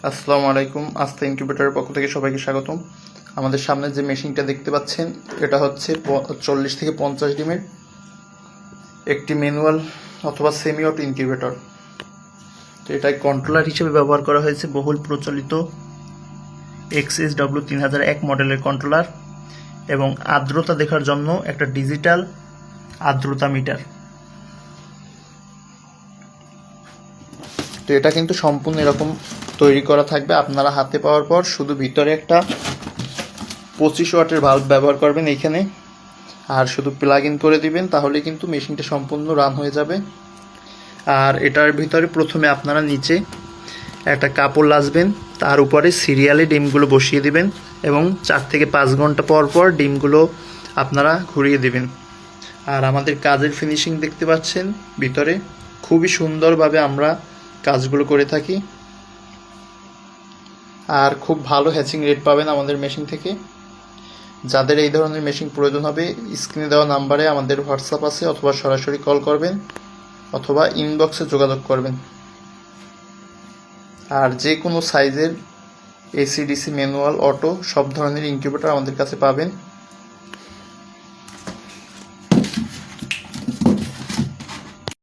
আসসালামু আলাইকুম। আস্থা ইনকিউবেটরের পক্ষ থেকে সবাইকে স্বাগতম। আমাদের সামনে যে মেশিনটা দেখতে পাচ্ছেন এটা হচ্ছে 40 থেকে 50 ডিমের একটি ম্যানুয়াল অথবা সেমি অটো ইনকিউবেটর। তো এটাই কন্ট্রোলার হিসেবে ব্যবহার করা হয়েছে বহুল প্রচলিত XSW3001 মডেলের কন্ট্রোলার এবং আর্দ্রতা দেখার জন্য একটা ডিজিটাল আর্দ্রতা মিটার। তো এটা কিন্তু সম্পূর্ণ এরকম তৈরি করা থাকবে। আপনারা হাতে পাওয়ার পর শুধু ভিতরে একটা 25 ওয়াটের ভাল্ব ব্যবহার করবেন এইখানে, আর শুধু প্লাগ ইন করে দিবেন, তাহলে কিন্তু মেশিনটা সম্পূর্ণ রান হয়ে যাবে। আর এটার ভিতরে প্রথমে আপনারা নিচে একটা কাপড় লাজবেন, তার উপরে সিরিয়ালে ডিমগুলো বসিয়ে দিবেন এবং 4 থেকে 5 ঘন্টা পর পর ডিমগুলো আপনারা ঘুরিয়ে দিবেন। আর আমাদের কাজের ফিনিশিং দেখতে পাচ্ছেন ভিতরে খুবই সুন্দরভাবে আমরা কাজগুলো করে থাকি। আর খুব ভালো হ্যাচিং রেট পাবেন আমাদের মেশিন থেকে। যাদের এই ধরনের মেশিন প্রয়োজন হবে স্ক্রিনে দেওয়া নাম্বারে আমাদের হোয়াটসঅ্যাপ আছে, অথবা সরাসরি কল করবেন অথবা ইনবক্সে যোগাযোগ করবেন। আর যে কোনো সাইজের এসি ডিসি ম্যানুয়াল অটো সব ধরনের ইনকিউবেটর আমাদের কাছে পাবেন।